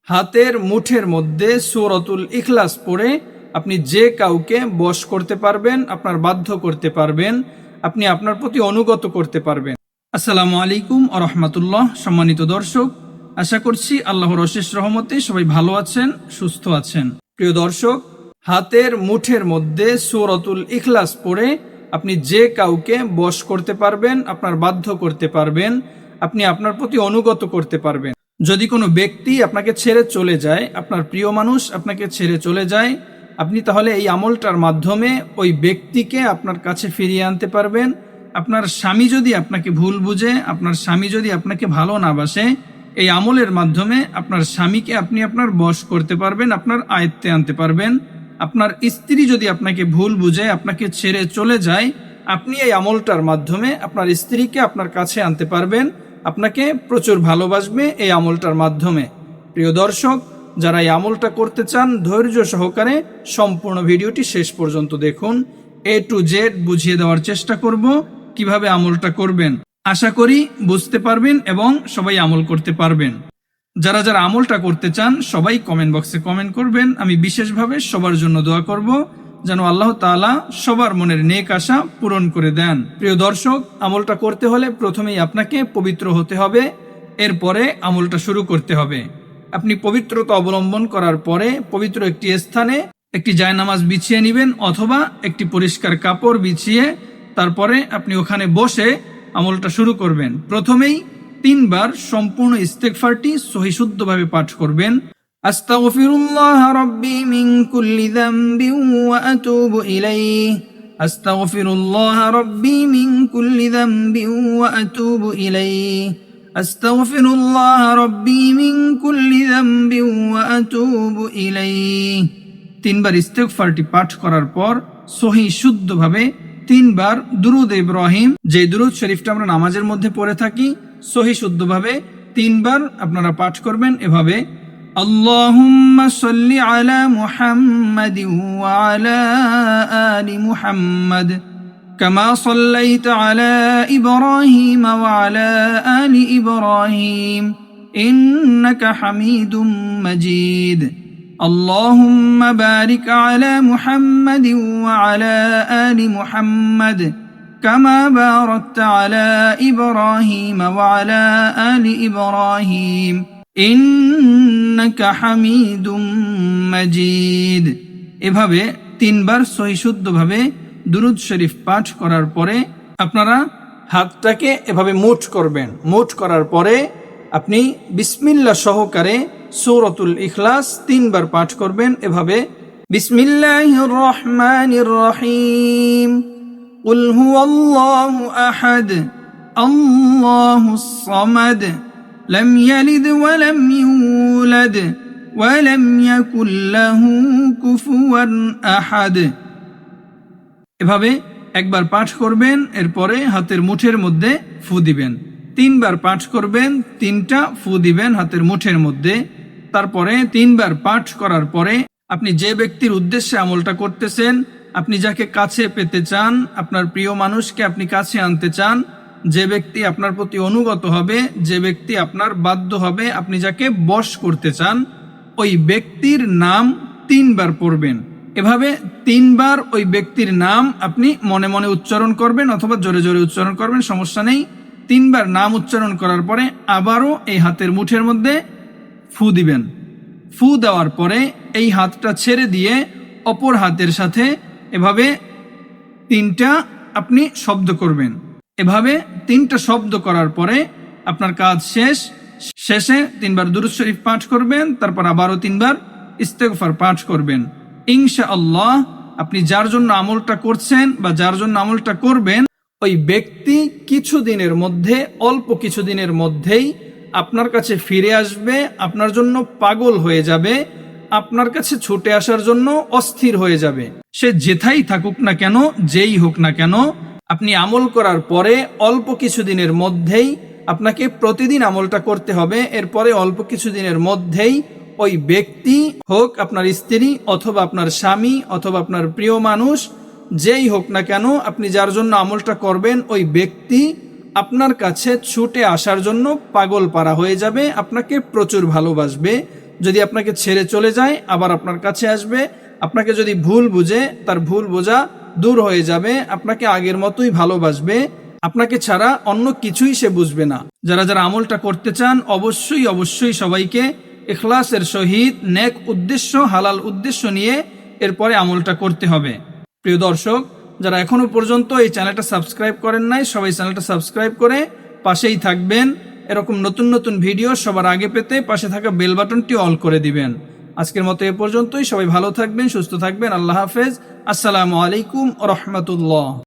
হাতের মুঠের মধ্যে সূরাতুল ইখলাস পড়ে আপনি যে কাউকে বশ করতে পারবেন, আপনার বাধ্য করতে পারবেন, আপনি আপনার প্রতি অনুগত করতে পারবেন। আসসালামু আলাইকুম ওয়া রাহমাতুল্লাহ। সম্মানিত দর্শক, আশা করছি আল্লাহর অশেষ রহমতে সবাই ভালো আছেন, সুস্থ আছেন। প্রিয় দর্শক, হাতের মুঠের মধ্যে সূরাতুল ইখলাস পড়ে আপনি যে কাউকে বশ করতে পারবেন, আপনার বাধ্য করতে পারবেন, আপনি আপনার প্রতি অনুগত করতে পারবেন। যদি কোনো ব্যক্তি আপনাকে ছেড়ে চলে যায়, আপনার প্রিয় মানুষ আপনাকে ছেড়ে চলে যায়, আপনি তাহলে এই আমলটার মাধ্যমে ওই ব্যক্তিকে আপনার কাছে ফিরিয়ে আনতে পারবেন। আপনার স্বামী যদি আপনাকে ভুল বুঝে, আপনার স্বামী যদি আপনাকে ভালো না বাসে, এই আমলের মাধ্যমে আপনার স্বামীকে আপনি আপনার বশ করতে পারবেন, আপনার আয়ত্তে আনতে পারবেন। আপনার স্ত্রী যদি আপনাকে ভুল বুঝে, আপনাকে ছেড়ে চলে যায়, আপনি এই আমলটার মাধ্যমে আপনার স্ত্রীকে আপনার কাছে আনতে পারবেন, আপনাকে প্রচুর ভালোবাসবে এই আমলটার মাধ্যমে। প্রিয় দর্শক, যারা এই আমলটা করতে চান, ধৈর্য সহকারে সম্পূর্ণ ভিডিওটি শেষ পর্যন্ত দেখুন। A to Z বুঝিয়ে দেওয়ার চেষ্টা করব কিভাবে আমলটা করবেন। আশা করি বুঝতে পারবেন এবং সবাই আমল করতে পারবেন। যারা যারা আমলটা করতে চান সবাই কমেন্ট বক্সে কমেন্ট করবেন। আমি বিশেষভাবে সবার জন্য দোয়া করব যেন আল্লাহ তাআলা সবার মনের নেক আশা পূরণ করে দেন। প্রিয় দর্শক, আমলটা করতে হলে প্রথমেই আপনাকে পবিত্র হতে হবে, এরপরে আমলটা শুরু করতে হবে। আপনি পবিত্রতা অবলম্বন করার পরে পবিত্র একটি স্থানে একটি জায়নামাজ বিছিয়ে নেবেন অথবা একটি পরিষ্কার কাপড় বিছিয়ে তারপরে আপনি ওখানে বসে আমলটা শুরু করবেন। প্রথমেই 3 বার সম্পূর্ণ ইস্তেগফারটি সহিশুদ্ধভাবে পাঠ করবেন। আস্তাগফিরুল্লাহ রাব্বি মিন কুল্লি যামবিন ওয়া আতুবু ইলাইহি। আস্তাগফিরুল্লাহ রাব্বি মিন কুল্লি যামবিন ওয়া আতুবু ইলাইহি। আস্তাগফিরুল্লাহ রাব্বি মিন কুল্লি যামবিন ওয়া আতুবু ইলাইহি। 3 বার ইস্তেগফারটি পাঠ করার পর সহি শুদ্ধভাবে 3 বার দুরুদ ইব্রাহিম, যে দুরুদ শরীফটা আমরা নামাজের মধ্যে পড়ে থাকি, সহি শুদ্ধভাবে 3 বার আপনারা পাঠ করবেন এভাবে: আল্লাহুম্মা সাল্লি আলা মুহাম্মাদিন ওয়া আলা আলি মুহাম্মাদ কামা সাল্লাইতা আলা ইব্রাহিম ওয়া আলা আলি ইব্রাহিম ইন্নাকা হামিদুম মাজিদ। اللهم بارك على محمد وعلى آل محمد كما باركت على إبراهيم وعلى آل إبراهيم إنك حميد مجيد। এভাবে 3 বার সহিশুদ্ধভাবে দুরুদ শরীফ পাঠ করার পরে আপনারা হাতটাকে এভাবে মুঠ করবেন। মুঠ করার পরে আপনি বিসমিল্লাহ সহকারে সূরাতুল ইখলাস 3 বার পাঠ করবেন এভাবে: বিসমিল্লাহির রহমানির রহিম, কুল হুয়াল্লাহু আহাদ, আল্লাহুস সামাদ, লাম ইয়ালিদ ওয়া লাম ইউলাদ ওয়া লাম ইয়াকুল লাহু কুফুয়ান আহাদ। এভাবে একবার পাঠ করবেন, এরপরে হাতের মুঠের মধ্যে ফু দিবেন। 3 বার পাঠ করবেন, 3টা ফু দিবেন হাতের মুঠের মধ্যে। তারপরে 3 বার পাঠ করার পরে আপনি যে ব্যক্তির উদ্দেশ্যে আমলটা করতেছেন, আপনি যাকে কাছে পেতে চান, আপনার প্রিয় মানুষকে আপনি কাছে আনতে চান, যে ব্যক্তি আপনার প্রতি অনুগত হবে, যে ব্যক্তি আপনার বাধ্য হবে, আপনি যাকে বশ করতে চান, ওই ব্যক্তির নাম 3 বার পড়বেন। এভাবে 3 বার ওই ব্যক্তির নাম আপনি মনে মনে উচ্চারণ করবেন অথবা জোরে জোরে উচ্চারণ করবেন, সমস্যা নেই। 3 বার নাম উচ্চারণ করার পরে আবারও এই হাতের মুঠের মধ্যে ফু দিবেন। ফু দেওয়ার পরে এই হাতটা ছেড়ে দিয়ে অপর হাতের সাথে এভাবে 3টা আপনি শব্দ করবেন। এভাবে 3টা শব্দ করার পরে আপনার কাজ শেষ। শেষে 3 বার দুরূদ শরীফ পাঠ করবেন, তারপর আবারও 3 বার ইস্তেগফার পাঠ করবেন। ইনশাআল্লাহ আপনি যার জন্য আমলটা করছেন বা যার জন্য আমলটা করবেন, ওই ব্যক্তি কিছুদিনের মধ্যে, অল্প কিছুদিনের মধ্যেই আপনার কাছে ফিরে আসবে, আপনার জন্য পাগল হয়ে যাবে, আপনার কাছে ছুটে আসার জন্য অস্থির হয়ে যাবে। সে যেথাই থাকুক না কেন, যেই হোক না কেন, আপনি আমল করার পরে অল্প কিছুদিনের মধ্যেই আপনাকে প্রতিদিন আমলটা করতে হবে। এরপরে অল্প কিছুদিনের মধ্যেই ওই ব্যক্তি হোক আপনার স্ত্রী অথবা আপনার স্বামী অথবা আপনার প্রিয় মানুষ, যেই হোক না কেন, আপনি যার জন্য আমলটা করবেন, ওই ব্যক্তি আপনার কাছে ছুটে আসার জন্য পাগল পারা হয়ে যাবে, আপনাকে প্রচুর ভালোবাসবে। যদি আপনাকে ছেড়ে চলে যায় আবার আপনার কাছে আসবে, আপনাকে যদি ভুল বুঝে তার ভুল বোঝা দূর হয়ে যাবে, আপনাকে আগের মতোই ভালোবাসবে, আপনাকে ছাড়া অন্য কিছুই সে বুঝবে না। যারা যারা আমলটা করতে চান অবশ্যই সবাইকে ইখলাসের সহিত নেক উদ্দেশ্য, হালাল উদ্দেশ্য নিয়ে এরপরে আমলটা করতে হবে। প্রিয় দর্শক, যারা এখনো পর্যন্ত এই চ্যানেলটা সাবস্ক্রাইব করেন নাই, সবাই চ্যানেলটা সাবস্ক্রাইব করে পাশেই থাকবেন। এরকম নতুন নতুন ভিডিও সবার আগে পেতে পাশে থাকা বেল বাটনটি অল করে দিবেন। আজকের মতো এ পর্যন্তই। সবাই ভালো থাকবেন, সুস্থ থাকবেন। আল্লাহ হাফেজ। আসসালামু আলাইকুম ওয়া রাহমাতুল্লাহ।